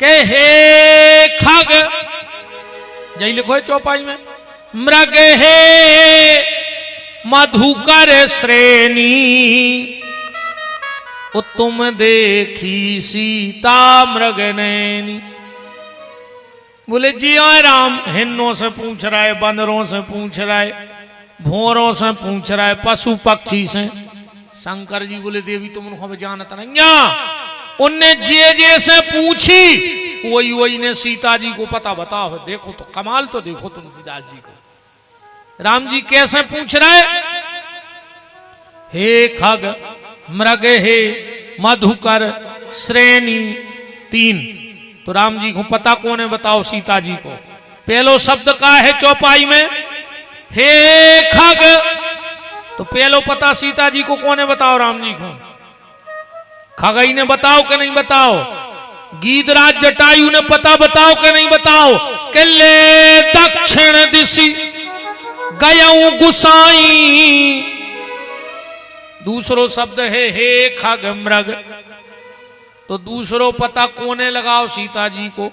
के हे खग, यही लिखो है चौपाई में, मृग हे मधुकर श्रेणी, तुम देखी सीता मृग नैनी। बोले जी आए राम, हिन्नों से पूछ रहा है, बंदरों से पूछ रहा है, भोरों से पूछ रहा है, पशु पक्षी से। शंकर जी बोले देवी तुम उनको जानता नहीं, उनने जे से पूछी वही वही ने सीता जी को पता बताओ। देखो तो कमाल, तो देखो तुलसीदास जी को। राम जी कैसे पूछ रहे, हे खग मृग हे मधुकर श्रेणी 3। तो राम जी को पता कौन है बताओ सीता जी को। पहलो शब्द का है चौपाई में हे खग, तो पहलो पता सीता जी को कौन है बताओ राम जी को। खगई ने बताओ कि नहीं बताओ, गीधराज जटायु ने पता बताओ कि नहीं बताओ। के ले दक्षिण दिशि गयऊ गुसाई। दूसरो शब्द है हे खग मृग, तो दूसरो पता कोने लगाओ सीता जी को।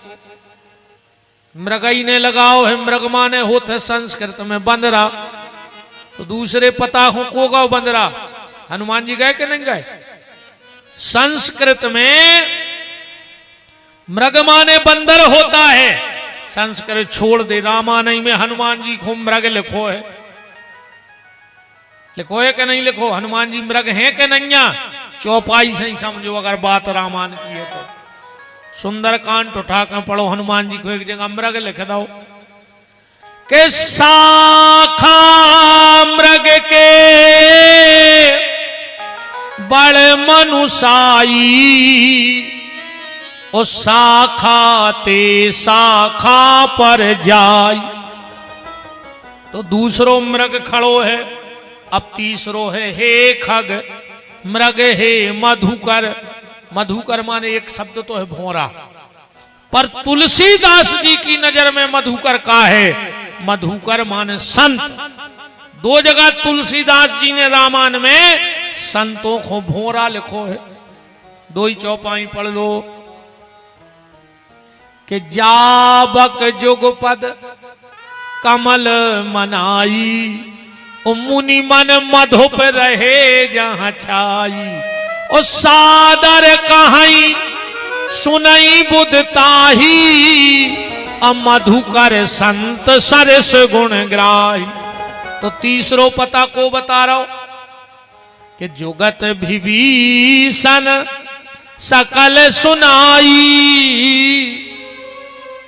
मृगई ने लगाओ है, मृग माने होते संस्कृत में बंदरा, तो दूसरे पता को गाओ बंदरा। हनुमान जी गए कि नहीं गए। संस्कृत में मृग माने बंदर होता है, संस्कृत छोड़ दे। रामायण में हनुमान जी को मृग लिखो है, लिखो है कि नहीं लिखो। हनुमान जी मृग हैं कि नहीं। चौपाई से ही समझो अगर बात रामायण की है तो। सुंदरकांड उठा कर पढ़ो, हनुमान जी को एक जगह मृग लिख दो के शाखा मृग के बड़ मनुसाई, ओ शाखा ते शाखा पर जाई। तो दूसरो मृग खड़ो है। अब तीसरो है हे खग मृग हे मधुकर। मधुकर माने एक शब्द तो है भोरा, पर तुलसीदास जी की नजर में मधुकर का है, मधुकर माने संत। 2 जगह तुलसीदास जी ने रामायण में संतों को भोरा लिखो है। 2 ही चौपाई पढ़ लो कि जाबक जुगपद कमल मनाई, मुनि मन मधुप रहे जहां छाई। ओ सादर कहाई सुनई बुधताही, मधुकर संत सरस गुण ग्राही। तो तीसरो पता को बता रहा हूं कि जुगत विभीषण सकल सुनाई,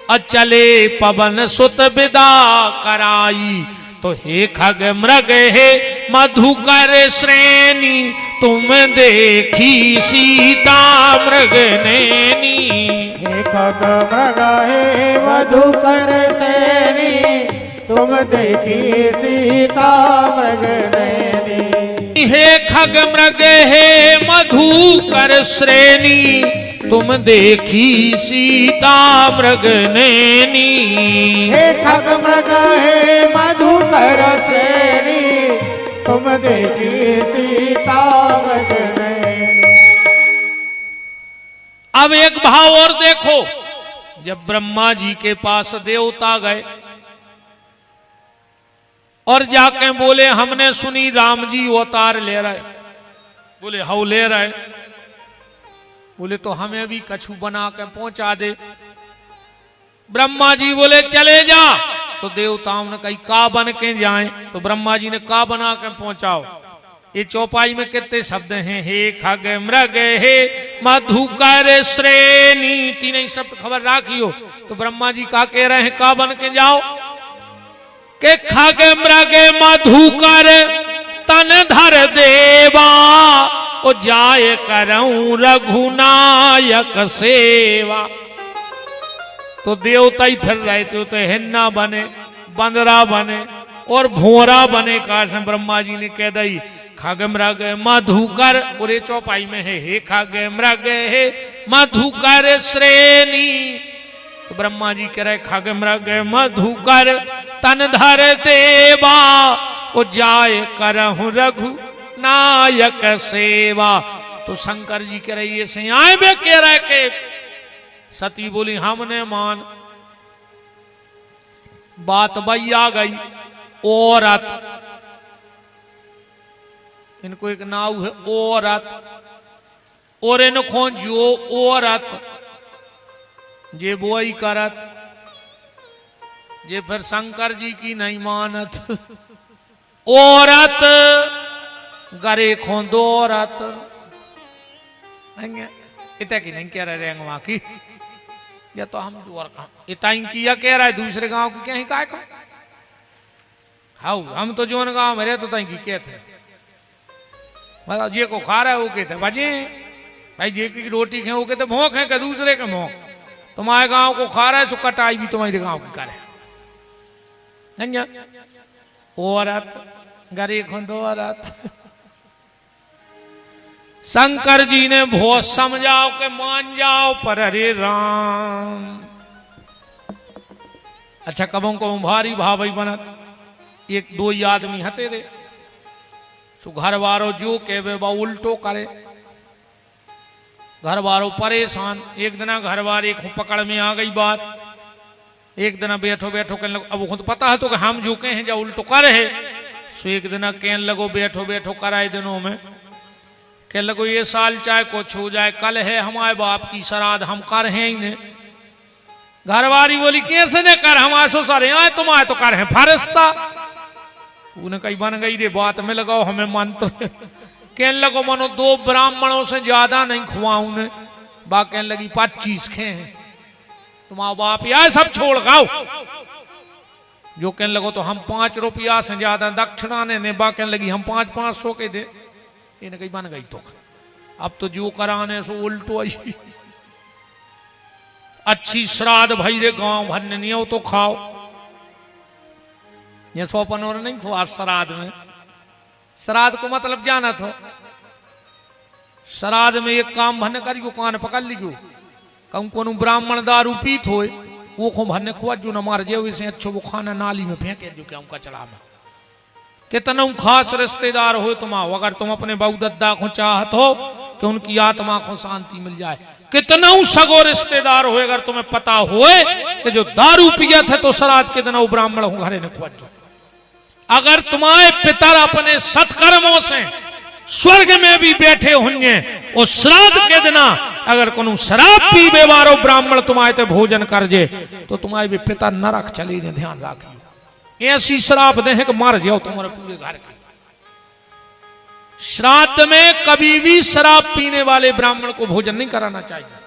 अचले पवन सुत विदा कराई। तो हे खग मृग हे मधुकर श्रेणी, तुम देखी सीता मृग नैनी। हे खग मृग हे मधुकर श्रेणी, तुम देखी सीता मृग नैनी। हे खग मृग हे मधुकर श्रेणी, तुम देखी सीता मृग नैनी। हे खग मृग हे मधुकर श्रेणी, तुम देखी सीता मृग नैनी। अब एक भाव और देखो, जब ब्रह्मा जी के पास देवता गए और जाके बोले हमने सुनी राम जी अवतार ले रहे, बोले हाउ ले रहे, बोले तो हमें भी कछु बना के पहुंचा दे। ब्रह्मा जी बोले चले जा, तो देवताओं ने कही का बन के जाएं, तो ब्रह्मा जी ने का बना के पहुंचाओ। ये चौपाई में कितने शब्द हैं, हे खग मृग हे मधुकर श्रेणी, 3 शब्द खबर राखियो। तो ब्रह्मा जी का कह रहे हैं का बन के जाओ, के खग मृग मधुकर तन धर देवा, ओ जाय करऊं रघुनायक सेवा। तो देवता ही फिर रहे थे, तो हिन्ना बने, बंदरा बने और भोरा बने। का ब्रह्मा जी ने कह दी खग मृग मधुकर, पूरे चौपाई में है हे खग मृग हे मधुकर श्रेणी। तो ब्रह्मा जी कह रहे खग मृग मधुकर तन धर देवा, ओ जाय करहु रघु नायक सेवा। तो शंकर जी कह रहे ये से आए बे कह रहे के सती बोली हमने मान। बात बई आ गई। औरत, इनको एक नाव है औरत, और इनको जो औरत जे बोई करत, जे फिर शंकर जी की नहीं मानत। औरत गरे खो दो औरत इतना की नहीं कह रहे वहां की, या तो हम जोर का इतना ही किया कह रहा है दूसरे गांव की क्या ही काय का। हाँ हम तो जोन गांव में रहे तो तई की कहते मतलब जे को खा रहा है वो कहते बजे भाई जे की रोटी खे वो कहते भोंक है, दूसरे के भोंक। तुम्हारे गांव को खा रहा है सो कटाई भी तुम्हारे गांव की करे। औरत गरी खुद औरत। शंकर जी ने बहुत समझाओ के मान जाओ, पर अरे राम अच्छा कबों को भारी भाई बनत। एक दो ही आदमी हते रे सो घर वारो जो के बा उल्टो करे, घर वारो परेशान। एक दिन घर वाले पकड़ में आ गई बात। एक दिन बैठो बैठो कहने लगो, अब खुद पता है तो कि हम जो कहे जा उल्टो करे है। सो एक दिन कहने लगो बैठो बैठो कराए दिनों में कहने लगो ये साल चाहे कुछ हो जाए, कल है हमारे बाप की श्राद्ध हम कर हैं ही ने। घरवाली बोली कैसे ने कर, हम आसो सारे आए तुम आए तो कर हैं फरिश्ता। उन्हें कहीं बन गई रे बात में लगाओ हमें मंत्र। कहने लगो मनो 2 ब्राह्मणों से ज्यादा नहीं खुआऊ ने। बा कहने लगी 25 खे हैं तुम्हारा बाप या सब छोड़ गाओ। जो कहने लगो तो हम 5 रुपया से ज्यादा दक्षिणा ने। बा कहने लगी हम 500 के दे। इन्हें कहीं बन गई तो अब तो जो कराने सो उल्टो आई। अच्छी श्राद्ध भाई रे गांव भर नहीं हो तो खाओ। ये सोपन और नहीं खुआ श्राद्ध में। श्राद्ध को मतलब जाना था, श्राद्ध में एक काम भरने करियो कान पकड़ लियो। कहूँ को ब्राह्मण दारू पीत हो वो को भरने खुआ जो न मार जे वैसे अच्छो वो खाना नाली में फेंके जो क्या कचरा में। कितना खास रिश्तेदार हो तुम आओ, अगर तुम अपने बहु दद्दा को चाहत हो कि उनकी आत्मा को शांति मिल जाए। कितना सगो रिश्तेदार हो अगर तुम्हें पता हो कि जो दारू पिया थे तो श्राद्ध के दिन वो ब्राह्मण हो घरे ने खुआजो। अगर तुम्हारे पितर अपने सत्कर्मों से स्वर्ग में भी बैठे होंगे और श्राद्ध के दिन अगर कोनो शराब पीबे वारो ब्राह्मण तुम्हारे ते भोजन कर जे तो तुम्हारे भी पिता नरक चले जाए। ध्यान रखियो ऐसी श्राप दे कि मर जाओ तुम्हारे पूरे घर के। श्राद्ध में कभी भी शराब पीने वाले ब्राह्मण को भोजन नहीं कराना चाहिए।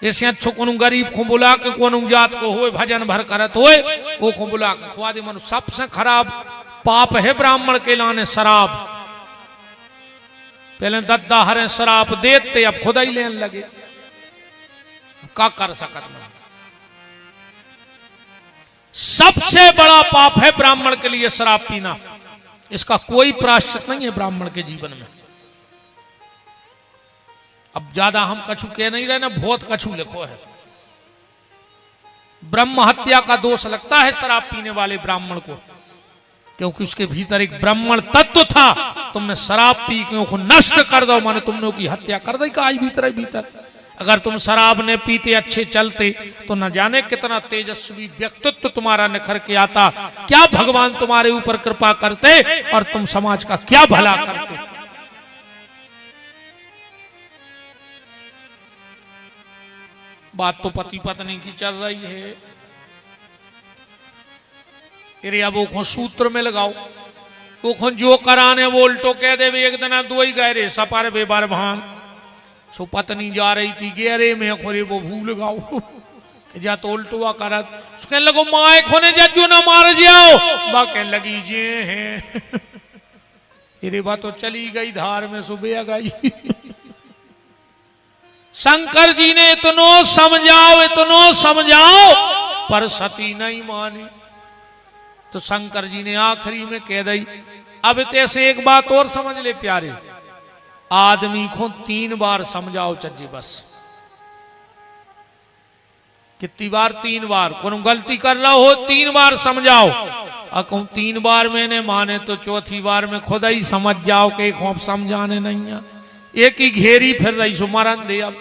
ऐसे अच्छो को गरीब को बुला के को जात को हो भजन भर करत होए वो को बुला के खुआ दे। मनु सबसे खराब पाप है ब्राह्मण के लाने शराब। पहले दद्दा हरे शराब देते अब खुदा ही लेने लगे, का कर सकत मन। सबसे बड़ा पाप है ब्राह्मण के लिए शराब पीना। इसका कोई प्रायश्चित नहीं है ब्राह्मण के जीवन में। अब ज्यादा हम कछु कह नहीं रहे ना, बहुत कछु लिखो है। ब्रह्म हत्या का दोष लगता है शराब पीने वाले ब्राह्मण को, क्योंकि उसके भीतर एक ब्राह्मण तत्व था। तुमने शराब पी के उसको नष्ट कर दो, माने तुमने उसकी हत्या कर दी। आज भीतर भीतर अगर तुम शराब ने पीते अच्छे चलते तो न जाने कितना तेजस्वी व्यक्तित्व तुम्हारा निखर के आता। क्या भगवान तुम्हारे ऊपर कृपा करते और तुम समाज का क्या भला करते। बात तो पति पत्नी की चल रही है। अब वो सूत्र में लगाओ, वो जो कराने वो उल्टो कह दे। एक दिन 2 ही गए रे सपार बेबार भान। सो पत्नी जा रही थी गेरे में खोरे वो भूल गाओ जा तो उल्टुआ करत। उसके लगो माए खोने जज्जू ना मार जाओ। बा कहने लगी जे हैं अरे बात तो चली गई धार में सुबह गई। शंकर जी ने इतनो समझाओ पर सती नहीं मानी। तो शंकर जी ने आखिरी में कह दी। अब तैसे एक बात और समझ ले प्यारे, आदमी को 3 बार समझाओ चज्जी बस। कितनी बार? 3 बार। कोनो गलती कर रहा हो 3 बार समझाओ। और 3 बार मैंने माने तो 4थी बार में खुद ही समझ जाओ कि खोप समझाने नहीं है। एक ही घेरी फिर रही सो मरन दे। अब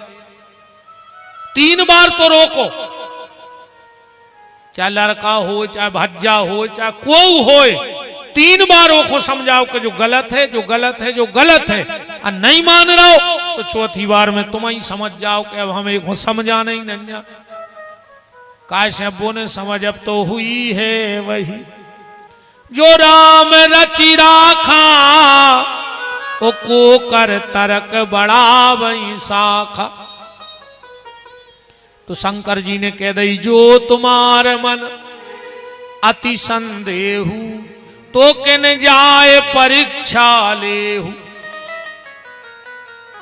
3 बार तो रोको, चाहे लड़का हो, चाहे भज्जा हो, चाहे कोई हो, 3 बार रोको, समझाओ कि जो गलत है, जो गलत है, जो गलत है। और नहीं मान रहे हो तो चौथी बार में तुम ही समझ जाओ कि अब हमें को समझा नहीं नन्या। कैसे अब्बो ने समझ अब तो हुई है वही जो राम रचि राखा, ओ को कर तरक बड़ा वही शाखा। तो शंकर जी ने कह दी जो तुम्हार मन अति संदेहु, तो किन जाए परीक्षा लेहु।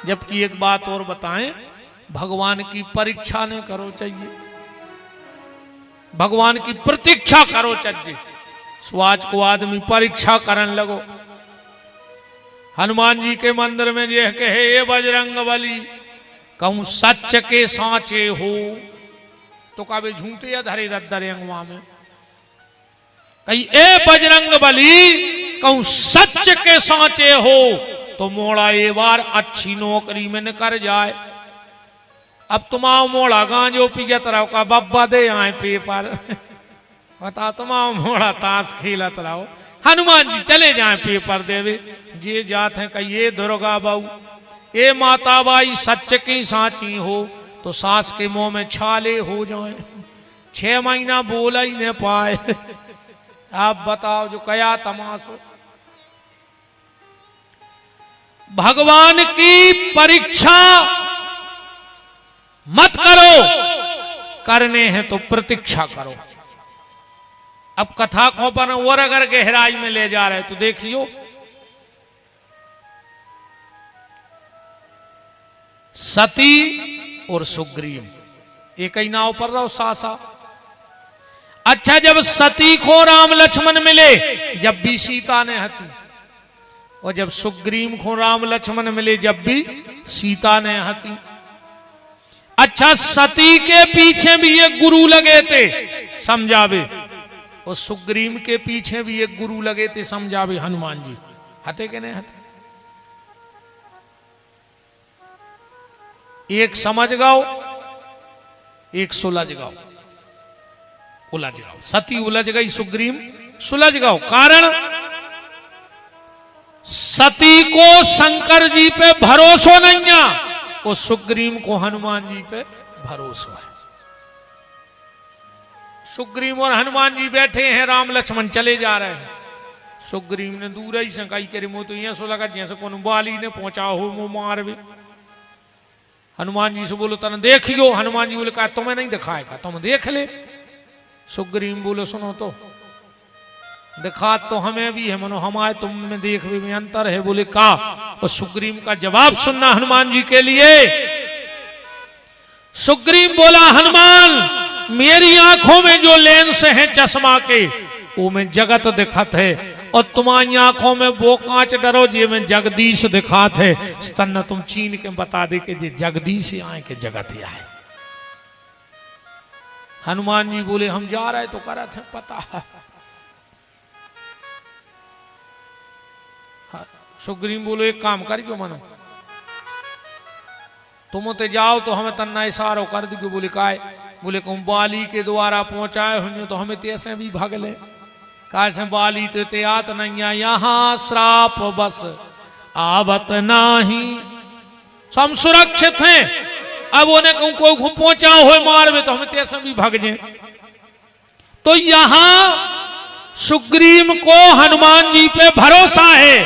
जबकि एक बात और बताएं, भगवान की परीक्षा नहीं करो चाहिए, भगवान की प्रतीक्षा करो चाहिए। आज को आदमी परीक्षा करने लगो। हनुमान जी के मंदिर में यह कहे ये बजरंग बली, कहूं सच के सांचे हो, तो कभी झूठे या धरे दद्दरे अंगवा में कही ए बजरंग बली, कहूं सच के सांचे हो, तो मोड़ा ये बार अच्छी नौकरी में न कर जाए। अब तुम्हारा मोड़ा गांजो पिगत रहो का बब्बा दे आए पेपर बता, तुम्हारा मोड़ा ताश खेलत रहो। हनुमान जी चले जाए पेपर देवे, जे जात है कही ये दुर्गा बाऊ, ए माता बाई सच की साची हो, तो सास के मुंह में छाले हो जाए। 6 महीना बोला ही न पाए। आप बताओ जो कया तमाशो। भगवान की परीक्षा मत करो, करने हैं तो प्रतीक्षा करो। अब कथा को पर और अगर गहराई में ले जा रहे तो देखियो, सती और सुग्रीव एक ही नाव पर रहो सासा। अच्छा, जब सती को राम लक्ष्मण मिले जब भी सीता ने हती, और जब सुग्रीव को राम लक्ष्मण मिले जब भी सीता ने हती। अच्छा, सती के पीछे भी एक गुरु लगे थे समझावे, और सुग्रीव के पीछे भी एक गुरु लगे थे समझावे। हनुमान जी हते के नहीं हते? एक समझ गाओ, एक सुलझ गाओ। उलझ गाओ, सती उलझ गई, सुग्रीव सुलझ गाओ। कारण सती को शंकर जी पे भरोसा नहीं है, और सुग्रीव को हनुमान जी पे भरोसा है। सुग्रीव और हनुमान जी बैठे हैं, राम लक्ष्मण चले जा रहे हैं। सुग्रीव ने दूर ही से कही करे मुंह तो यहाँ सो लगा जैसे कौन बाली ने पहुंचा हो मुंह मार भी। हनुमान जी से बोलो तने देखियो। हनुमान जी बोले कहा तुम्हें नहीं दिखाएगा, तुम देख ले। सुग्रीव बोलो सुनो तो दिखा तो हमें भी है, मनो हम आए तुम में देख भी में अंतर है। बोले का? और सुग्रीव का जवाब सुनना हनुमान जी के लिए। सुग्रीव बोला हनुमान, मेरी आंखों में जो लेंस है चश्मा के वो में जगत दिखत है, और तुम्हारी आंखों में वो कांच डरो जी में जगदीश दिखात है। तन्ना तुम चीन के बता दे के जे जगदीश आए के जगत ही आए। हनुमान जी बोले हम जा रहे तो करत है पता है। सुग्रीव बोलो एक काम करियो मनो, तुम ते जाओ तो हमें तन्ना इशारो कर दियो। बोले काय? बोले कहूं बाली के द्वारा पहुंचाए हुए तो हमें तेसे भी भाग ले। कैसे बाली तो ते आत नहीं, यहाँ श्राप बस आवत नाही, हम सुरक्षित हैं। अब उन्हें कहूं कोई पहुंचा हो मार में तो हमें तेसे भी भाग जाए। तो यहां सुग्रीव को हनुमान जी पे भरोसा है।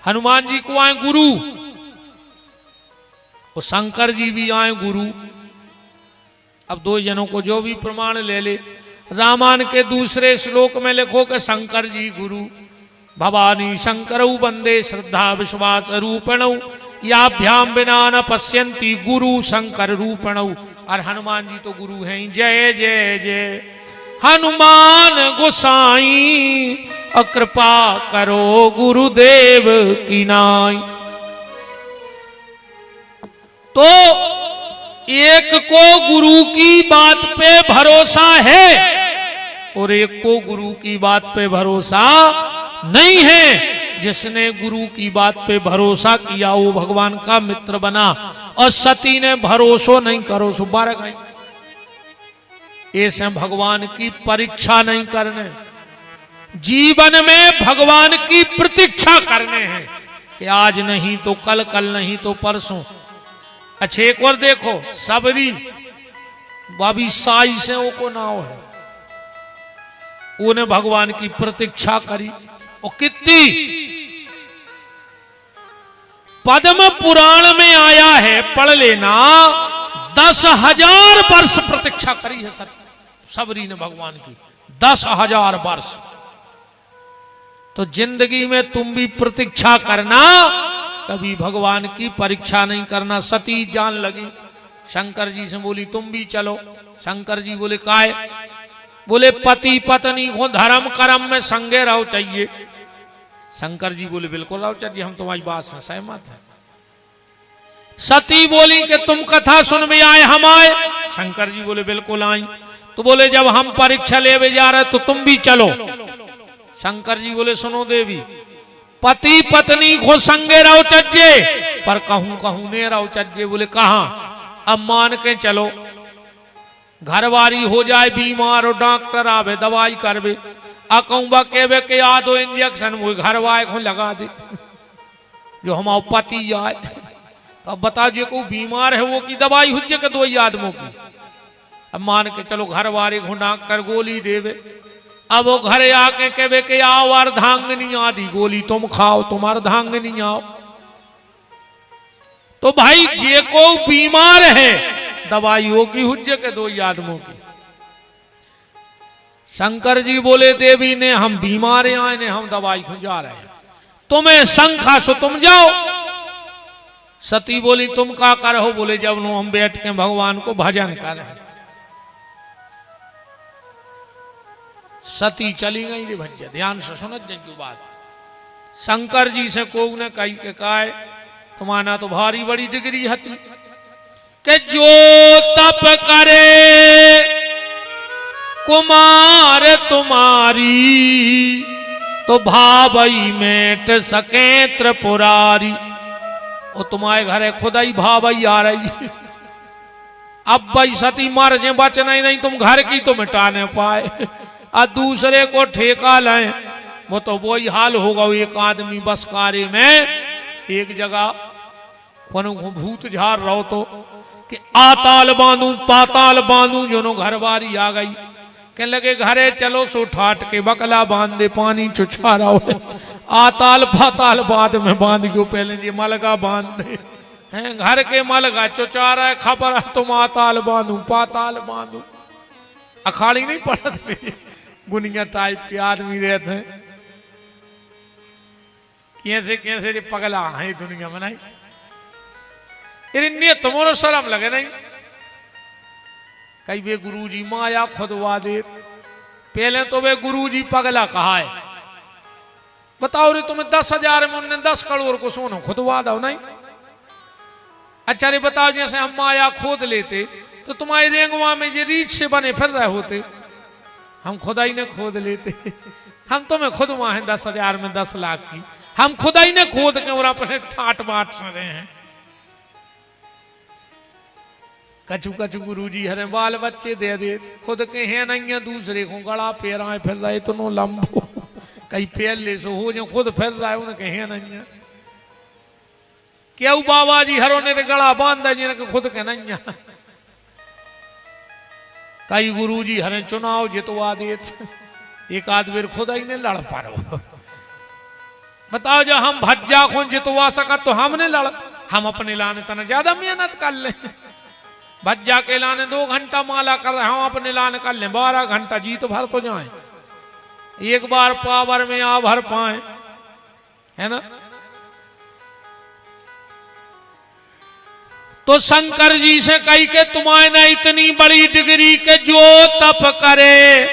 हनुमान जी को आए गुरु, और शंकर जी भी आए गुरु। अब 2 जनों को जो भी प्रमाण ले ले। रामायण के दूसरे श्लोक में लिखो कि शंकर जी गुरु, भवानी शंकरौ वंदे श्रद्धा विश्वास रूपणौ, याभ्याम बिना न पश्यंती गुरु शंकर रूपणौ। और हनुमान जी तो गुरु हैं। जय जय जय हनुमान गोसाई, कृपा करो गुरुदेव की नाई। तो एक को गुरु की बात पे भरोसा है और एक को गुरु की बात पे भरोसा नहीं है। जिसने गुरु की बात पे भरोसा किया वो भगवान का मित्र बना, और सती ने भरोसो नहीं करो सो बारह गई। ऐसे भगवान की परीक्षा नहीं करने, जीवन में भगवान की प्रतीक्षा करने हैं कि आज नहीं तो कल, कल नहीं तो परसों। अच्छा एक बार देखो, सबरी बाबी साई से वो को नाव है, उन्हें भगवान की प्रतीक्षा करी और कितनी। पद्म पुराण में आया है, पढ़ लेना, 10,000 वर्ष प्रतीक्षा करी है सबरी ने भगवान की, 10,000 वर्ष। तो जिंदगी में तुम भी प्रतीक्षा करना, कभी भगवान की परीक्षा नहीं करना। सती जान लगी, शंकर जी से बोली तुम भी चलो। शंकर जी बोले काय? बोले पति पत्नी को धर्म कर्म में संगे रहो चाहिए। शंकर जी बोले बिल्कुल रहो चाहिए, हम तुम्हारी बात से सहमत हैं। सती बोली कि तुम कथा सुन भी आए, हम आए। शंकर जी बोले बिल्कुल आई। तो बोले जब हम परीक्षा ले जा रहे तो तुम भी चलो। शंकर जी बोले सुनो देवी, पति पत्नी को संगे रहो चज्जे, पर कहूं कहूं ने रहो चज्जे। बोले कहां? अब मान के चलो, घरवारी हो जाए बीमार और डॉक्टर आवे दवाई करवे, कहूंगा केवे के यादो इंजेक्शन वो घरवाए को लगा दे जो हमारा पति आए। अब बता जो को बीमार है वो की दवाई हुज्जे के दो आदमों की। अब मान के चलो घरवारे को डॉक्टर गोली देवे, अब वो घरे आके कहवे के आओ अर्धांगनी आदि गोली तुम खाओ, तुम अर्धांगनी आओ। तो भाई जे को बीमार है दवाई होगी हुज्जे के दो आदमों की। शंकर जी बोले देवी ने हम बीमार आए ने हम दवाई खुजा रहे हैं, तुम्हें शंखा सो तुम जाओ। सती बोली तुम का करो? बोले जब नो हम बैठ के भगवान को भजन कर रहे। सती चली गई रे भज्जा, ध्यान से सुनो जज्जू बात। शंकर जी से को ने कही के काय तुम्हारा तो भारी बड़ी डिग्री हती के जो तप करे कुमार तुम्हारी, तो भावई मेट सके त्रिपुरारी। और तुम्हारे घरे खुदाई भावई आ रही, अब भाई सती मर जे बचना ही नहीं, तुम घर की तो मिटाने पाए और दूसरे को ठेका लाए, वो तो वही हाल होगा। एक आदमी बस कार्य में एक जगह भूत झाड़ रहो तो कि आताल बांधू पाताल बांधू, जो घरवारी आ गई कहने लगे घरे चलो सो ठाट के बकला बांध दे पानी चुछा रहा हो। आताल पाताल बाद में बांध गयो, पहले जी मलगा बांध दे हैं, घर के मलगा चुचा रहा है, खबर तुम आताल बांधू पाताल बांधू। अखाड़ी नहीं पड़त गुनिया टाइप के आदमी रहते हैं, कैसे कैसे पगला है दुनिया में नहीं। इन्हें तुम्हारा शर्म लगे नहीं? कई वे गुरुजी माया खुदवा दे, पहले तो वे गुरुजी पगला कहा है। बताओ रे तुम्हें 10,000 में उन्होंने 10 करोड़ को सोनो खुदवा दो नहीं? अच्छा रे बताओ जैसे हम माया खोद लेते तो तुम्हारे रेंगवा में ये रीछ से बने फिर रहे होते, हम खुदाई ने खोद लेते। हम तुम्हें खुदवा है 10,000 में 10 लाख की, हम खुदाई ने खोद के और अपने ठाट बाट रहे हैं। कछु कछु गुरुजी हरे बाल बच्चे दे दे, खुद के हैं नहीं है, दूसरे को गड़ा पैरा फिर रहे तो नो लंबो कई पैर ले सो हो जो खुद फिर रहा है उनके हैं नहीं है। क्यों बाबा जी हरों ने गड़ा बांधा जी खुद के नहीं है। कई गुरुजी हरे चुनाव जितवा दे, एक आदमी खुद ही ने लड़ पा रहा। बताओ जब हम भज्जा को जितवा सका तो हमने लड़, हम अपने लाने तना ज्यादा मेहनत कर ले। भज्जा के लाने 2 घंटा माला कर रहे, हम अपने लाने कर ले 12 घंटा, जीत भर तो जाए, एक बार पावर में आ भर पाए, है ना। तो शंकर जी से कही के तुम्हारे इतनी बड़ी डिग्री के जो तप करे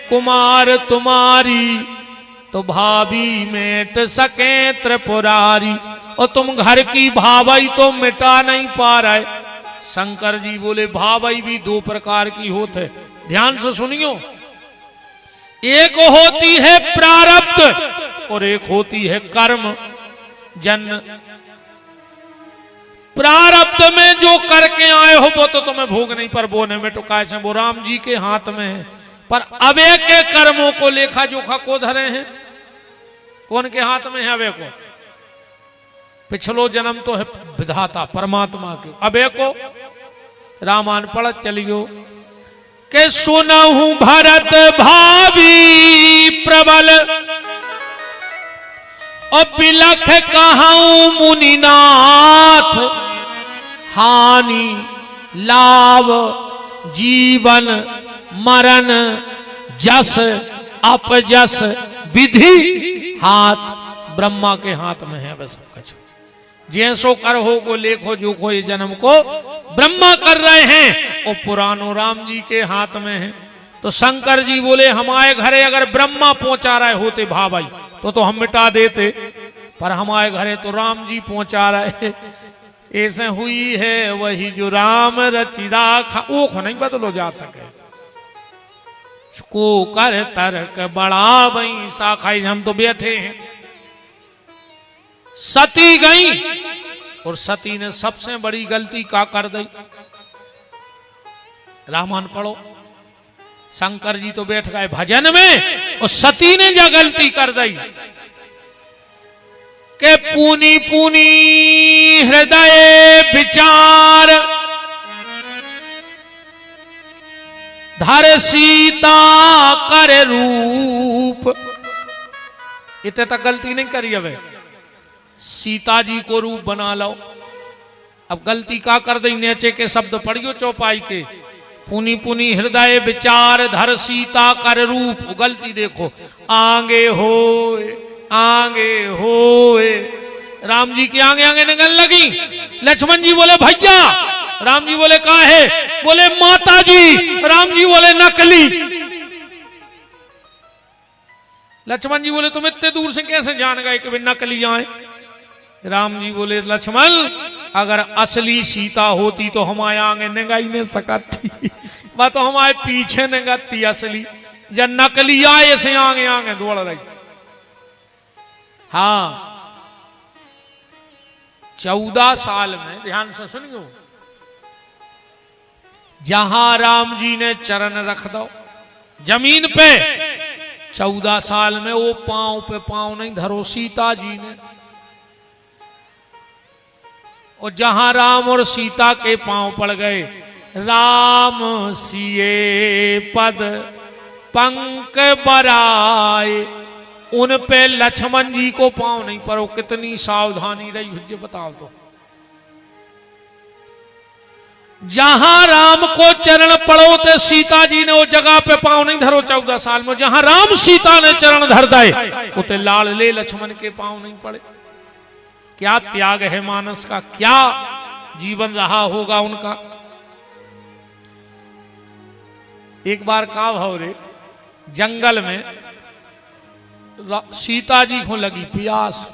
कुमार तुम्हारी, तो भाभी मेट सके त्रिपुरारी। और तुम घर की भावई तो मिटा नहीं पा रहे। शंकर जी बोले भावई भी 2 प्रकार की होते, ध्यान से सुनियो। एक होती है प्रारब्ध और एक होती है कर्म जन्य। प्रारब्ध में जो करके आए हो वो तो तुम्हें भोग नहीं पर बोने में टुकाए से वो राम जी के हाथ में है। पर अबे के कर्मों को लेखा जोखा को धरे हैं, कौन के हाथ में है अबे को? पिछलो जन्म तो है विधाता परमात्मा के, अबे को रामायण पढ़त चलियो के सुनहु भरत भावी प्रबल और बिलख कहाऊं मुनिनाथ, हानि लाभ जीवन मरण जस अपजस विधि हाथ ब्रह्मा के हाथ में है। बस सब कुछ जैसो कर हो को लेखो जो को ये जन्म को ब्रह्मा कर रहे हैं और पुरानो राम जी के हाथ में है। तो शंकर जी बोले हमारे घरे अगर ब्रह्मा पहुंचा रहे होते भाई तो हम मिटा देते, पर हमारे घरे तो राम जी पहुंचा रहे। ऐसे हुई है वही जो राम रचिदा वो नहीं बदलो जा सके को कर तर्क बड़ा वही शाखाई हम तो बैठे हैं। सती गई और सती ने सबसे बड़ी गलती का कर दी। रामायण पढ़ो, शंकर जी तो बैठ गए भजन में और सती ने जो गलती कर दी के पूनी पूनी हृदय विचार धर सीता कर रूप। इतने तक गलती नहीं करी अब सीता जी को रूप बना लो। अब गलती का कर दी नीचे के शब्द पढ़ियो चौपाई के पुनी पुनी हृदय विचार धर सीता कर रूप। गलती देखो आगे होए राम जी के आगे आगे निकल लगी। लक्ष्मण जी बोले भैया, राम जी बोले कहा है? बोले माता जी। राम जी बोले नकली। लक्ष्मण जी बोले तुम इतने दूर से कैसे जान गए कि वे नकली आए? राम जी बोले लक्ष्मण अगर असली सीता होती तो हमारे आगे निगाही नहीं सकती, वह तो हमारे पीछे निगती असली। जब नकली आए ऐसे आगे आगे दौड़ रही। हाँ 14 साल में ध्यान से सुनियो, जहां राम जी ने चरण रख दो जमीन पे 14 साल में वो पांव पे पांव नहीं धरो सीता जी ने। और जहां राम और सीता के पांव पड़ गए राम सिए पद पंक बराए, उन पे लक्ष्मण जी को पांव नहीं पड़ो। कितनी सावधानी रही मुझे बताओ तो। जहां राम को चरण पड़ो तो सीता जी ने वो जगह पे पांव नहीं धरो 14 साल में। जहां राम सीता ने चरण धर दे उते लाड़ ले लक्ष्मण के पांव नहीं पड़े। क्या त्याग है मानस का, क्या जीवन रहा होगा उनका। एक बार का भाव रे जंगल में सीता जी को लगी प्यास।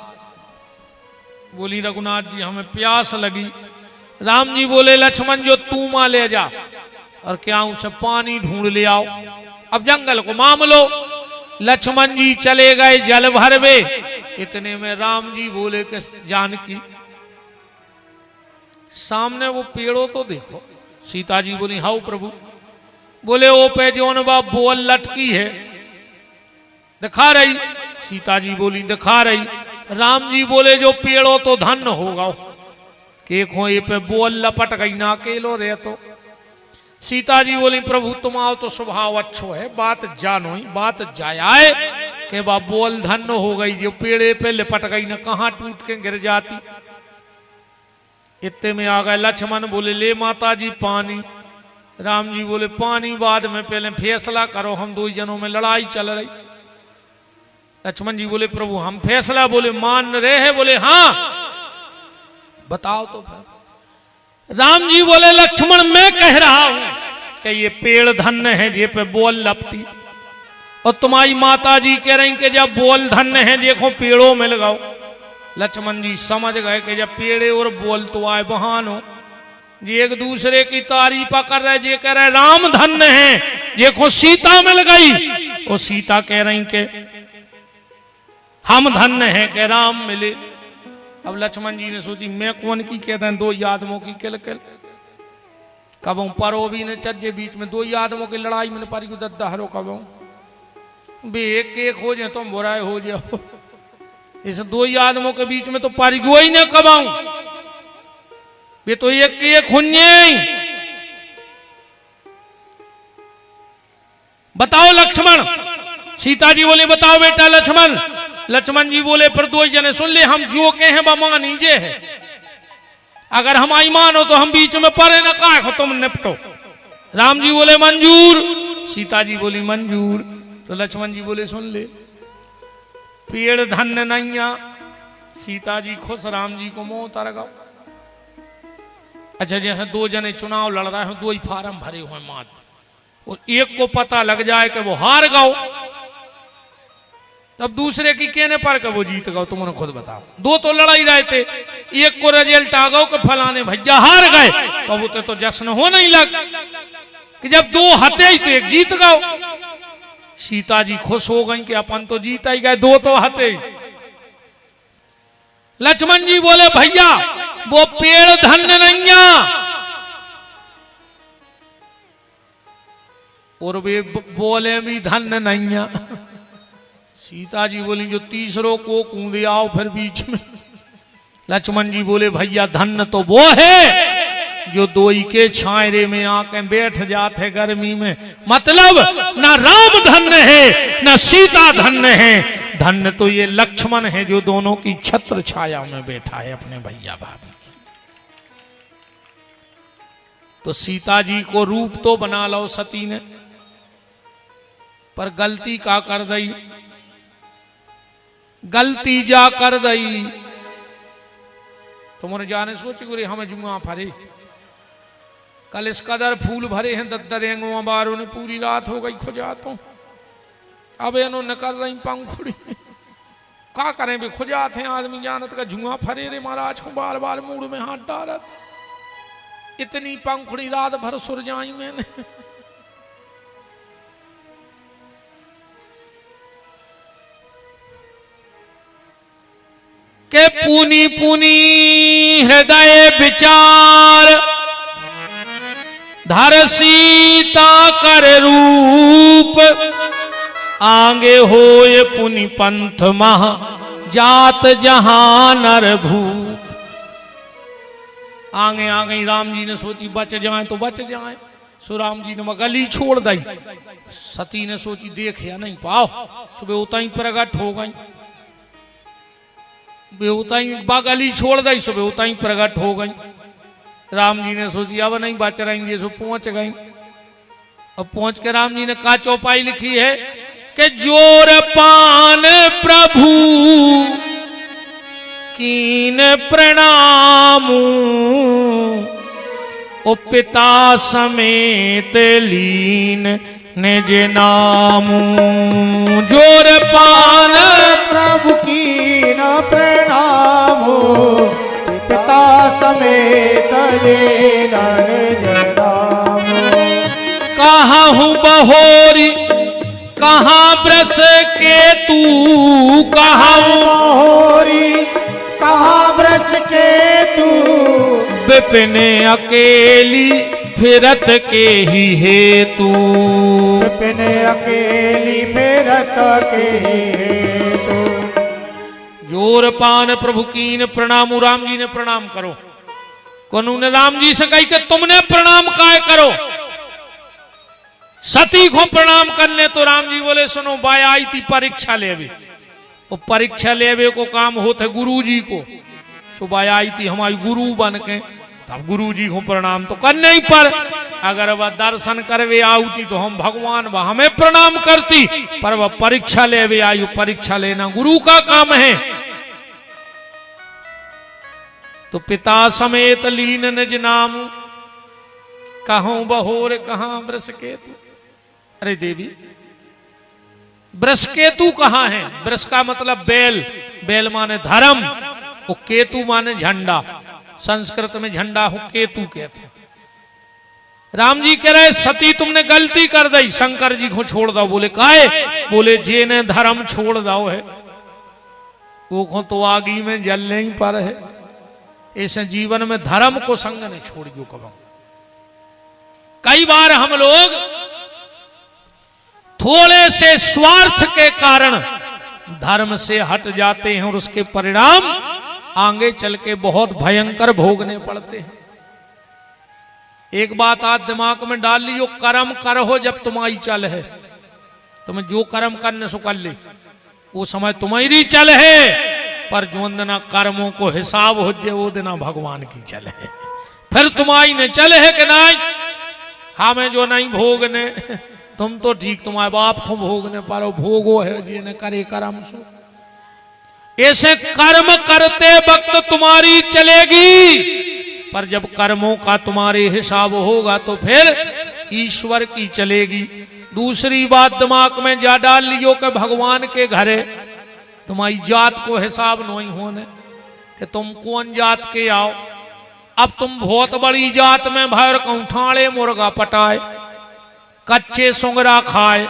बोली रघुनाथ जी हमें प्यास लगी। राम जी बोले लक्ष्मण जो तू मां ले जा और क्या उसे पानी ढूंढ ले आओ। अब जंगल को माम लो। लक्ष्मण जी चले गए जल भरवे। इतने में राम जी बोले कि जानकी सामने वो पेड़ों तो देखो। सीता जी बोली हाउ प्रभु। बोले ओ पे जोन बा बोल लटकी है दिखा रही। सीता जी बोली दिखा रही। राम जी बोले जो पेड़ों तो धन होगा के खोए पे बोल लपट गई ना अकेलो रहे तो। सीता जी बोली प्रभु तुम आओ तो स्वभाव अच्छो है, बात जानो ही बात जाए के बा बोल धन हो गई जो पेड़े पे लिपट गई ना कहां टूट के गिर जाती। इतने में आ गए लक्ष्मण बोले ले माता जी पानी। राम जी बोले पानी बाद में, पहले फैसला करो, हम दो जनों में लड़ाई चल रही। लक्ष्मण जी बोले प्रभु हम फैसला बोले मान रहे हैं। बोले हाँ बताओ तो फिर। राम जी बोले लक्ष्मण मैं कह रहा हूं कि ये पेड़ धन्य है जे पे बोल लपटी, और तुम्हारी माता जी कह रही कि जब बोल धन्य है देखो पेड़ों में लगाओ। लक्ष्मण जी समझ गए कि जब पेड़े और बोल तो आए बहानो जी एक दूसरे की तारीफ कर रहे। जे कह रहे राम धन्य है देखो सीता मिल गई, और सीता कह रही कि हम धन्य हैं कि राम मिले। अब लक्ष्मण जी ने सोची मैं कौन की कहते हैं, दो ही आदमों की किल किल, कब परो भी ने चज्जे बीच में दो ही आदमों की लड़ाई में पारी को दद्दा हरो कब बे एक एक हो जाए तुम बुराए हो जाओ, इस दो ही आदमों के बीच में तो पारी को ही न कबाऊं, वे तो एक एक हुन्ये। बताओ लक्ष्मण, सीता जी बोले बताओ बेटा लक्ष्मण। लक्ष्मण जी बोले पर दो जने सुन ले, हम जो के हैं बमान नीचे है, अगर हम ईमान हो तो हम बीच में परे न का तुम निपटो। राम जी बोले मंजूर, सीता जी बोली मंजूर। तो लक्ष्मण जी बोले सुन ले, पेड़ धन्य नैया। सीता जी खुश, राम जी को मोह तरगाओ। अच्छा जैसे दो जने चुनाव लड़ रहे हो, दो ही फार्म भरे हुए मात, और एक को पता लग जाए कि वो हार गओ, तब दूसरे की कहने पर कि वो जीत गओ, तुमने खुद बताओ। दो तो लड़ाई रहे थे, एक को रिजल्ट आ गओ कि फलाने भैया हार गए, तो वो तो जश्न हो नहीं लग कि जब दो हते ही तो एक जीत गओ। सीता जी खुश हो गई कि अपन तो जीत ही गए, दो तो हते। लक्ष्मण जी बोले भैया वो पेड़ धन्य नैया, और वे बोले भी धन्य नैया। सीता जी बोली जो तीसरों को कूदे आओ फिर बीच में। लक्ष्मण जी बोले भैया धन्य तो वो है जो दोई के छायरे में आके बैठ जाते गर्मी में, मतलब ना राम धन्य है ना सीता धन्य है, धन्य तो ये लक्ष्मण है जो दोनों की छत्र छाया में बैठा है अपने भैया भाभी की। तो सीता जी को रूप तो बना लो सती ने, पर गलती का कर दई, गलती जा कर दई। तुमने जाने सोची गुरे हमें जुआ फरे, कल इस कदर फूल भरे हैं दद्दरेंगों बारों ने, पूरी रात हो गई खुजातों, अब इन्हों निकल रही पंखुड़ी, का करें भी खुजात हैं आदमी जानत का जुआ फरे रे महाराज को बार बार मूड में हाथ डालत, इतनी पंखुड़ी रात भर सुर जाई मैंने। के पुनी पुनी हृदय विचार, धर सीता कर रूप, आगे होए पुनि पंथ महा, जात जहां नर भूप। आगे आ गई, राम जी ने सोची बच जाए तो बच जाए, सो राम जी ने गली छोड़ दी। सती ने सोची देख या नहीं पाओ, सुबह उतना ही प्रगट हो गई, उताई गली छोड़ दी, सुबह उताई प्रगट हो गई। राम जी ने सोची अब नहीं बच रहेंगे, सो पहुंच गई। अब पहुंच के राम जी ने का चौपाई लिखी है कि जोर पान प्रभु कीन प्रणाम, ओ पिता समेत लीन निज नाम। जोर पान प्रभु कीन प्रणाम, पिता समेत लीन निज नाम। कहाँ हूँ बहोरी कहाँ ब्रस के तू, कहाँ बहोरी कहाँ ब्रस के तू, विपिन अकेली फिरत के ही हेतु, विपिन अकेली फिरत के हेतु। जोर पान प्रभु कीन प्रणाम, राम जी ने प्रणाम करो। कौन ने राम जी से कही कि तुमने प्रणाम काय करो, सती को प्रणाम करने। तो राम जी बोले सुनो बाय आई थी परीक्षा लेवे, वो परीक्षा लेवे को काम होते गुरु जी को, सुबह आई थी हमारी गुरु बन के, तब गुरु जी को प्रणाम तो करने ही पर, अगर वह दर्शन करवे आउती तो हम भगवान वह हमें प्रणाम करती, पर वह परीक्षा लेवे आई, परीक्षा लेना गुरु का काम है। तो पिता समेत लीन निज नाम, कहूं बहोर कहां वृष केतु। अरे देवी वृष केतु कहां है? वृष का मतलब बैल, बैल माने धर्म, और केतु माने झंडा, संस्कृत में झंडा हो केतु कहते हैं। राम जी कह रहे सती तुमने गलती कर दी, शंकर जी को छोड़ दो। बोले काहे? बोले जे ने धर्म छोड़ दो है, वो तो आगी में जलने ही पर है। ऐसे जीवन में धर्म को संग ने छोड़ियो कब। कई बार हम लोग थोड़े से स्वार्थ के कारण धर्म से हट जाते हैं और उसके परिणाम आगे चल के बहुत भयंकर भोगने पड़ते हैं। एक बात आज दिमाग में डाल लियो, कर्म करो जब तुम्हारी चल है। तुम्हें जो कर्म करने सो कर ले, वो समय तुम्हारी चल है। पर जो दिन कर्मों को हिसाब हो जाए वो दिन भगवान की चल है। फिर तुम्हारी ने चल है कि नहीं, हमें जो नहीं भोगने, तुम तो ठीक तुम्हारे बाप को भोगने पारो, भोगो है जी ने करे कर्म सो। ऐसे कर्म करते वक्त तुम्हारी चलेगी, पर जब कर्मों का तुम्हारे हिसाब होगा तो फिर ईश्वर की चलेगी। दूसरी बात दिमाग में जा डाल लियो कि भगवान के घरे तुम्हारी जात को हिसाब नहीं होने कि तुम कौन जात के आओ। अब तुम बहुत बड़ी जात में भर कौठाड़े मुर्गा पटाए, कच्चे सुंगरा खाए,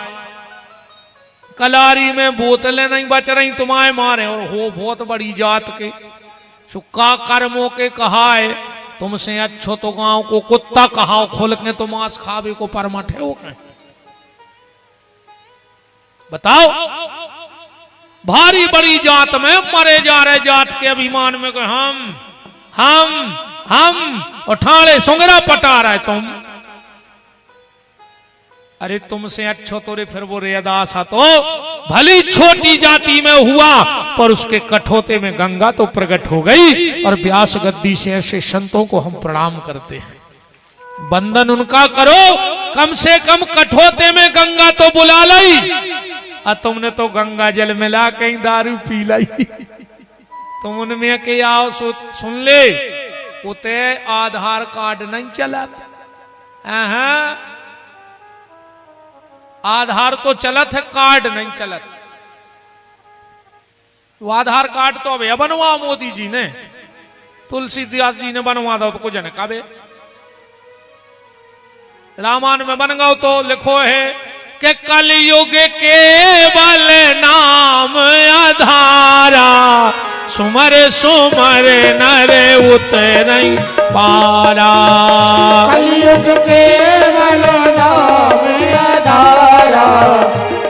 कलारी में बोतलें नहीं बच रही तुम्हारे मारे, और हो बहुत बड़ी जात के सुक्का कर्मों के कहाए। तुमसे अच्छो तो गांव को कुत्ता कहाओ खोल के तो मांस खावे को परमठ है। वो बताओ, भारी बड़ी जात में मरे जा रहे जात के अभिमान में कि हम उठाड़े सुंगरा पटा रहे तुम। अरे तुमसे अच्छो तो रे फिर वो रेदासा तो भली छोटी जाति में हुआ, पर उसके कठोते में गंगा तो प्रकट हो गई। और व्यास गद्दी से ऐसे संतों को हम प्रणाम करते हैं। बंदन उनका करो, कम से कम कठोते में गंगा तो बुला लाई, और तुमने तो गंगा जल मिला कहीं दारू पी लाई। तुम उनमें के आओ सुन ले, उते आधार कार्ड नहीं चलत। आधार तो चलत है, कार्ड नहीं चलत। वो आधार कार्ड तो अब बनवा मोदी जी ने, तुलसीदास जी ने बनवा दो तो कुछ न काबे। रामायण में बन गओ तो लिखो है कि कलयुग केवल नाम आधारा, सुमर सुमर नर उतरई पारा। कलयुग केवल नाम आधारा,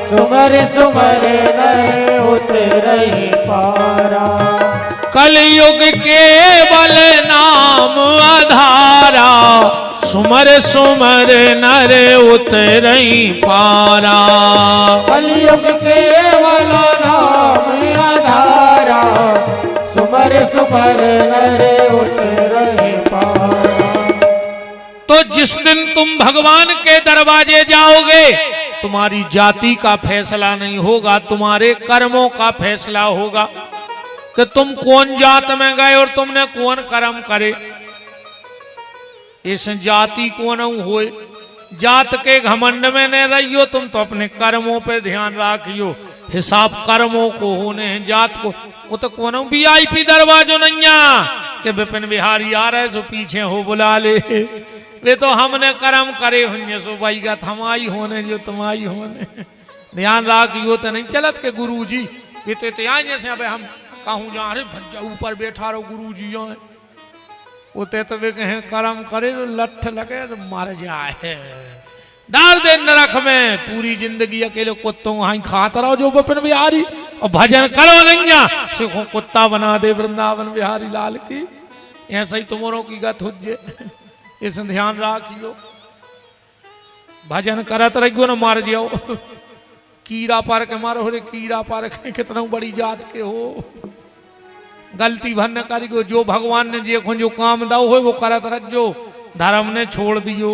सुमर सुमर नर उतरई पारा। कलयुग केवल नाम आधारा, सुमर सुमर नर उतरई पारा। कलयुग केवल नाम आधारा, सुमर सुमर नर उतरई पारा। तो जिस दिन तुम भगवान के दरवाजे जाओगे, तुम्हारी जाति का फैसला नहीं होगा, तुम्हारे कर्मों का फैसला होगा कि तुम कौन जात में गए और तुमने कौन कर्म करे। इस जाति को न होए, जात के घमंड में न रहियो, तुम तो अपने कर्मों पे ध्यान रखियो। हिसाब कर्मों को होने हैं, जात को। वो तो कौन VIP दरवाजो नैया कि विपिन बिहारी आ रहे सो पीछे हो बुला ले। वे तो हमने कर्म करे होंगे सो भाई का थमाई होने जो तुम्हारी होने। ध्यान रखियो तो नहीं चलत के गुरु जी ये तो जैसे अब हम कहूँ जा रहे भज्जा ऊपर बैठा रहो गुरु जी आए उते तो वे कहें कर्म करे तो लठ लगे तो मर जाए। डाल दे नरक में, पूरी जिंदगी अकेले कुत्तों वहां खाता रहो जो विपिन बिहारी, और भजन करो नैया सिखो कुत्ता बना दे वृंदावन बिहारी लाल की। ऐसा ही तुम्हारों की गत हो जे, इस ध्यान रखियो। भजन करत रहियो न मार जाओ। कीड़ा पार के मारो रे कीड़ा पार के, कितना बड़ी जात के हो। गलती भर न करियो, जो भगवान ने जो काम दाओ हो वो करत रखो, धर्म ने छोड़ दियो।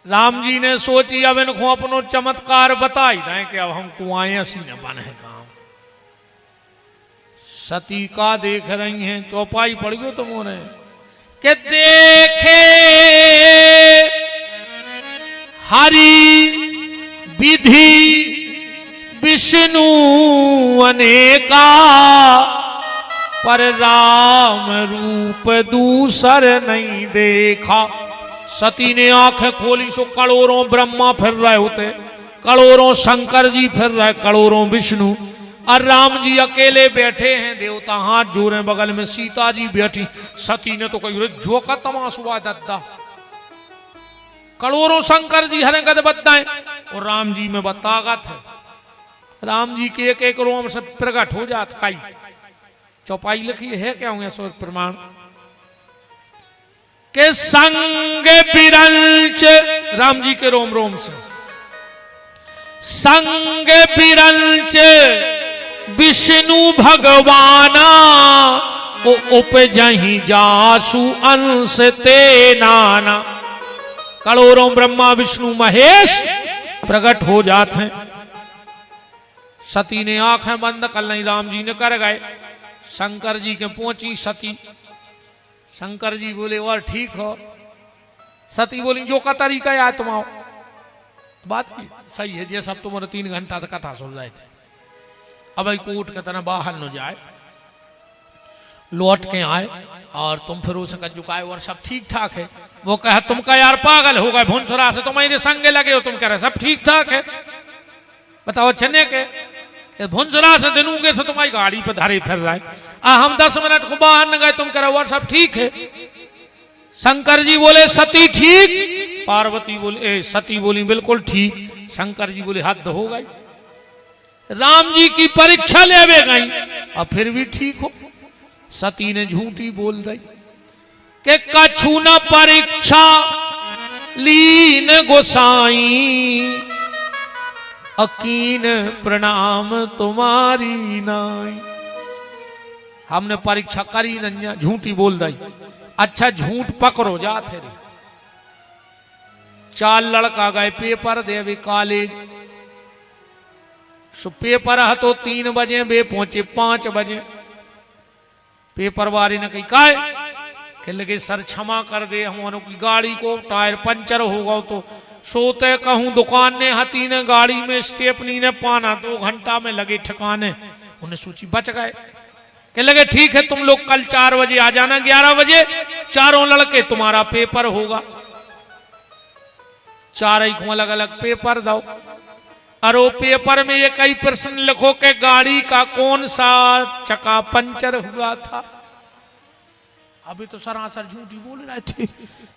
राम जी ने सोची अब इनको अपनो चमत्कार बताई दें कि अब हम कुआं ऐसी न बने काम। सती का देख रही हैं, चौपाई पड़ गयो तुमने के देखे हरि विधि विष्णु अनेका, पर राम रूप दूसर नहीं देखा। सती ने आंखें खोली सो करोड़ों ब्रह्मा फिर रहे होते, करोड़ों शंकर जी फिर रहे, करोड़ों विष्णु, और राम जी अकेले बैठे हैं। देवता हाथ जोड़े, बगल में सीता जी बैठी। सती ने तो कही जो का तमाशा दद्दा, करोड़ों शंकर जी हरे गद बताए और राम जी में बतागत है। राम जी के एक एक रोम से प्रकट हो जात। काई चौपाई लिखी है क्या होंगे स्वर प्रमाण के संग बिरंच, राम जी के रोम रोम से संग बिरंच विष्णु भगवाना, ओ उपजहि जासु अंश ते नाना। करोड़ों ब्रह्मा विष्णु महेश प्रकट हो जाते हैं। सती ने आंखें बंद कर ली, राम जी ने कर गए। शंकर जी के पहुंची सती, शंकर जी बोले और ठीक हो। सती बोली जो का तरीका है तुम आओ। बात की सही है, जैसा अब तुम्हारे 3 घंटा से कथा सुन रहे थे। अब कोर्ट के तरह बाहर न जाए, लौट के आए और तुम फिर उसका झुकाए और सब ठीक ठाक है। वो कहा तुम का यार पागल हो गए, भुनसुरा से तुम्हारे संगे लगे हो, तुम कह रहे सब ठीक ठाक है। बताओ चने के भुनसुरा से दिनूंगे से तुम्हारी गाड़ी पे धरे फिर रहे, हम 10 मिनट को बाहर न गए, तुम कह रहे और सब ठीक है। शंकर जी बोले सती ठीक, पार्वती बोले सती बोली बिल्कुल ठीक। शंकर जी बोले हद हो गई, राम जी की परीक्षा लेवे गई और फिर भी ठीक हो। सती ने झूठी बोल दी कि कछु न परीक्षा लीन गोसाई, अकीन प्रणाम तुम्हारी नाई। हमने परीक्षा करी नन्या, झूठी बोल दी। अच्छा झूठ पकड़ो जाते रे। 4 लड़का गए पेपर देवे कॉलेज, सो पेपर है तो 3 बजे वे पहुंचे 5 बजे। पेपर वाले ने कही काय कह लगे सर क्षमा कर दे, हम की गाड़ी को टायर पंचर होगा तो सोते कहूं दुकान ने हती ने गाड़ी में स्टेपनी ने पाना 2 घंटा में लगे ठिकाने। उन्हें सोची बच गए। कह लगे ठीक है तुम लोग कल 4 बजे आ जाना, 11 बजे चारों लड़के तुम्हारा पेपर होगा। 4 को अलग अलग पेपर दो और वो पेपर में ये कई प्रश्न लिखो कि गाड़ी का कौन सा चक्का पंचर हुआ था। अभी तो सरासर झूठी बोल रहे थे।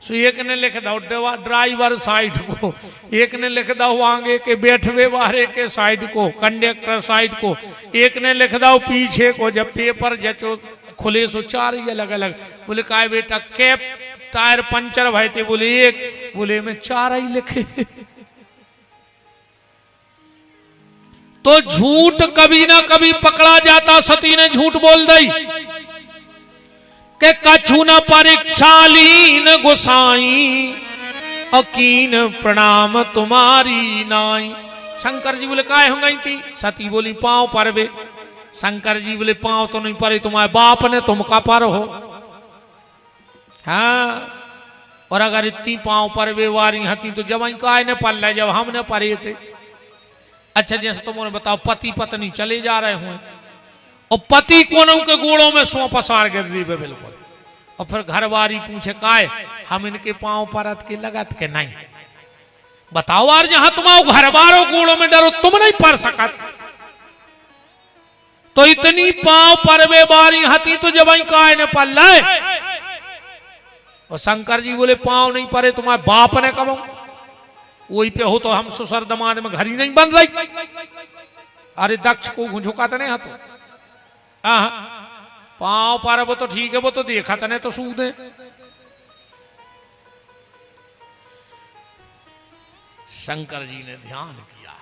सो एक ने लिख दो ड्राइवर साइड को, एक ने लिख दो आगे के बैठवे वाले के साइड को, कंडक्टर साइड को, एक ने लिख दो पीछे को। जब पेपर जचो खुले सो 4 ही अलग अलग। बोले का बेटा कैप टायर पंचर भाई थे, बोले 1, बोले मैं 4 ही लिखे। तो झूठ कभी ना कभी पकड़ा जाता। सती ने झूठ बोल दी कि कछु न परीक्षा लीन गोसाई, अकीन प्रणाम तुम्हारी नाई। शंकर जी बोले काय हो गई थी? सती बोली पांव परवे। शंकर जी बोले पांव तो नहीं परे, तुम्हारे बाप ने तुमका पर हो। हाँ, और अगर इतनी पांव परवे वारी हती तो जब काय ने पल रहे, जब हमने परे थे। अच्छा जैसे तुमने बताओ पति पत्नी चले जा रहे हुए और पति कोनों के गोड़ों में सौ पसार गिर रही है बिल्कुल, और फिर घरवारी पूछे काय हम इनके पांव परत के लगत के नहीं। बताओ यार जहां तुम्हारे घरवारों गोड़ों में डरो तुम नहीं पढ़ सकत, तो इतनी पांव परवे बारी हती तो जब काय ने पल लाए। और शंकर जी बोले पांव नहीं परे तुम्हारे बाप ने कमाऊ, वही पे हो तो हम ससुर दमाद में घड़ी नहीं बन रही। अरे दक्ष को झुकाते नहीं हाथों, पांव पर वो तो ठीक है, वो तो देखा था नहीं तो सूद है। शंकर जी ने ध्यान किया।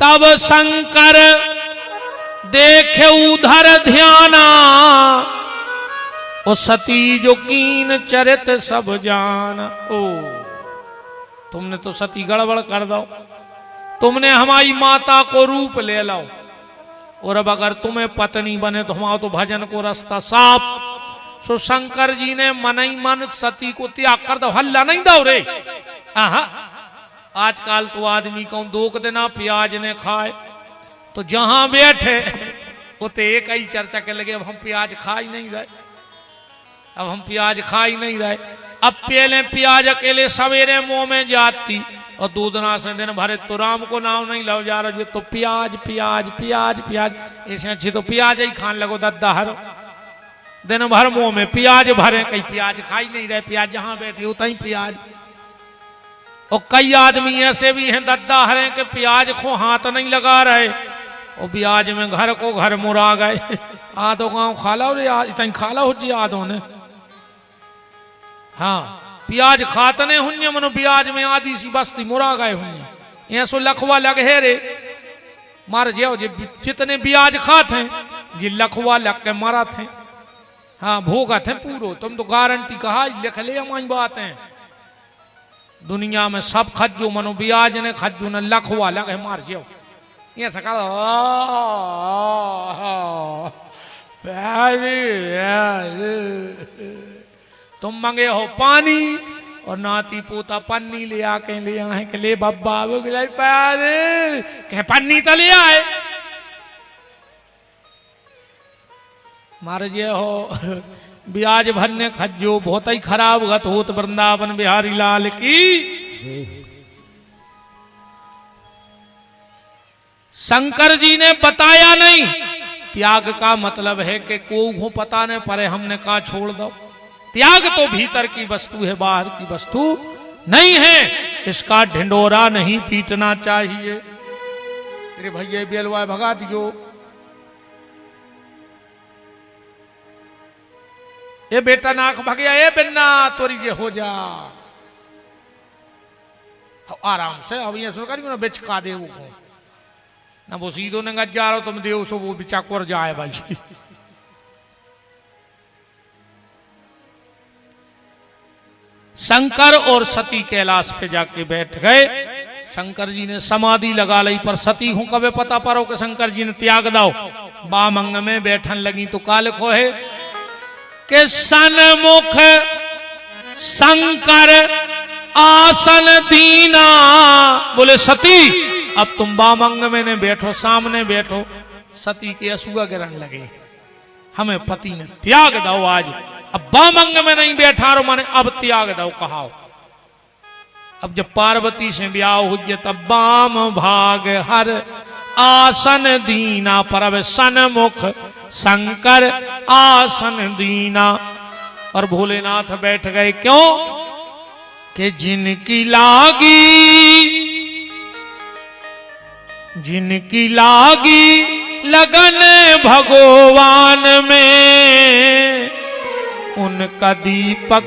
तब शंकर देखे उधर ध्याना, ओ सती जो कीन चरित सब जान। ओ तुमने तो सती गड़बड़ कर दो, तुमने हमारी माता को रूप ले लो, और अब अगर तुम्हें पत्नी बने तो हमारा तो भजन को रास्ता साफ। सो शंकर जी ने मन ही मन सती को त्याग कर दो। हल्ला नहीं दो रे। आजकल तो आदमी को 2 दिन प्याज ने खाए तो जहां बैठे वो तो एक ही चर्चा के लगे अब हम प्याज खा ही नहीं गए। अब हम प्याज खा ही नहीं रहे। अब पहले प्याज अकेले सवेरे मुंह में जाती और दूधना से दिन भरे तो राम को नाम नहीं लो जा रहा तो प्याज प्याज प्याज प्याज, ऐसे अच्छी तो प्याज ही खान लगो दद्दा हर दिन भर मुंह में प्याज भरे, कहीं प्याज खा ही नहीं रहे, प्याज जहां बैठे होता ही प्याज। और कई आदमी ऐसे भी हैं दद्दा हरे के प्याज को हाथ नहीं लगा रहे और प्याज में घर को घर मुरा गए। आधो गांव खाला इतना खाला हो जी आधो ने, हाँ प्याज खातने हुन्य मनो प्याज में आधी सी बस्ती मुरा गए हुन्य, ऐसो लखवा लग है रे मार जाओ जितने प्याज खाते जी लखवा लग के मारा थे। हाँ भोगा थे पूरो, तुम तो गारंटी कहा लिख ले हमारी बात है। दुनिया में सब खज्जू मनो ब्याज ने खज्जू ने लखवा लगे मार जाओ ये सका तुम मंगे हो पानी और नाती पोता पन्नी ले आके ले आए के ले बब्बा कहे पन्नी तो ले आए मार जे हो ब्याज भरने खज्जो बहुत ही खराब गत होत वृंदावन बिहारी लाल की। शंकर जी ने बताया नहीं, त्याग का मतलब है कि को पता नहीं पड़े, हमने कहा छोड़ दो। त्याग तो भीतर की वस्तु है, बाहर की वस्तु नहीं है, इसका ढिंडोरा नहीं पीटना चाहिए। अरे भैया बेलवा भगा दियो, ए बेटा नाक भगया, ए बिन्ना तोरी जे हो जा आराम से। अब ये सुन करियो ना बेचका दे वो ना, वो सीधो ने जा रहा तुम देव सो वो बिचा कर जाए भाई। शंकर और सती कैलाश पे जाके बैठ गए। शंकर जी ने समाधि लगा ली, पर सती हूं कभी पता पारो कि शंकर जी ने त्याग दाओ। बामंग में बैठन लगी तो काल को है के सन्मुख शंकर आसन दीना, बोले सती अब तुम बामंग में ने बैठो, सामने बैठो। सती के असुआ गिरन लगे, हमें पति ने त्याग दो आज, अब बामंग में नहीं बैठा रो माने अब त्याग दो कहाओ। अब जब पार्वती से ब्याह हो गया तब बाम भाग हर आसन दीना, पर अब सन्मुख शंकर आसन दीना। और भोलेनाथ बैठ गए, क्यों कि जिनकी लागी लगन भगवान में, उनका दीपक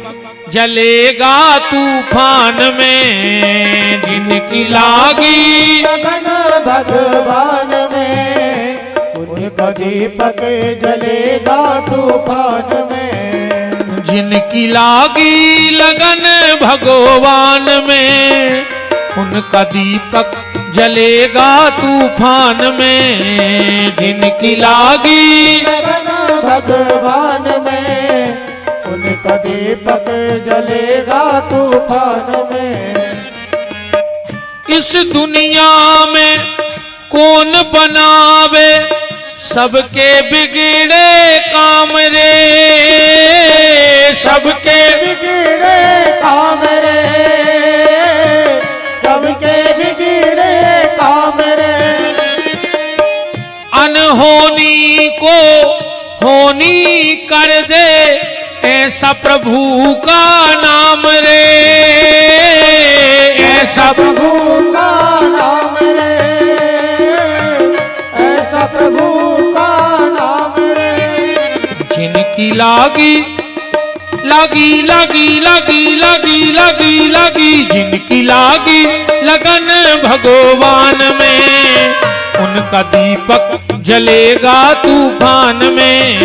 जलेगा तूफान में। जिनकी लागी लगन भगवान में, उनका दीपक जलेगा तूफान में। जिनकी लागी लगन भगवान में, उनका दीपक जलेगा तूफान में। जिनकी लागी लगन भगवान में, उनका दीपक जलेगा तूफान में। इस दुनिया में कौन बनावे सबके बिगड़े काम रे, सबके बिगड़े काम रे, सबके बिगड़े काम रे। अनहोनी को होनी कर दे ऐसा प्रभु का नाम रे, ऐसा प्रभु का नाम रे, ऐसा प्रभु का नाम रे। जिनकी लागी लागी लागी लागी लागी लागी लागी, जिनकी लागी लगन भगवान में, उनका दीपक जलेगा तूफान में।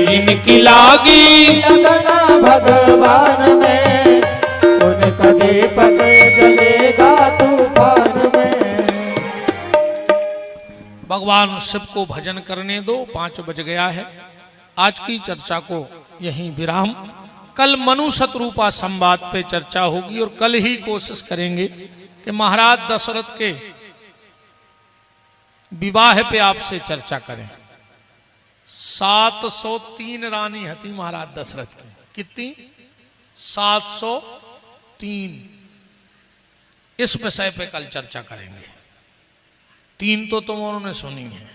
जिनकी लागी लगन भगवान में, उनका दीपक जलेगा तूफान में। भगवान शिव को भजन करने दो, 5 बज गया है। आज की चर्चा को यहीं विराम। कल मनु शत्रुपा संवाद पे चर्चा होगी और कल ही कोशिश करेंगे कि महाराज दशरथ के विवाह पे आपसे चर्चा करें। 703 रानी हती महाराज दशरथ की, कितनी? 703। इस विषय पे कल चर्चा करेंगे। 3 तो तुमने सुनी है।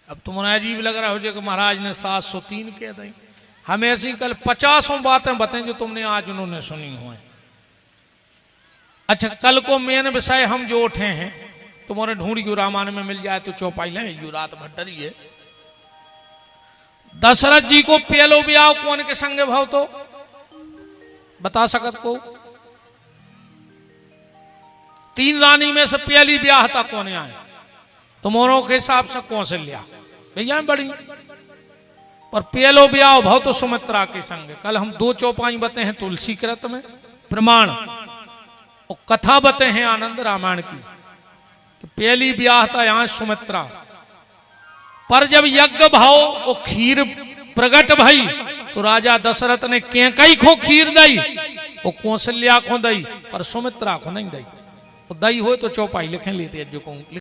अब तुम्हें अजीब लग रहा हो जो कि महाराज ने 703 कह दी। हमें ऐसी कल 50 बातें बताएं जो तुमने आज उन्होंने सुनी हुई। अच्छा, कल को मेन विषय हम जो उठे हैं, तुम्हारे ढूंढ यू रामायण में मिल जाए तो चौपाई लें, यू रात भर डरिए। दशरथ जी को पहलो ब्याह कौन के संग भाव तो बता सकत को? 3 रानी में से पहली ब्याह था कौन आए? तुम्हारों के हिसाब से कौन से लिया भैया बड़ी? पर पहलो ब्याह भाव तो सुमित्रा के संग। कल हम 2 चौपाई बते हैं तुलसी कृत में प्रमाण, और कथा बते हैं आनंद रामायण की कि पहली ब्याह था यहां सुमित्रा। पर जब यज्ञ भाव और खीर प्रगट भई तो राजा दशरथ ने केकई को खीर दई और कौशल्या को दई, पर सुमित्रा को नहीं दई। दई हो तो चौपाई लिखें लेते जो कहूं।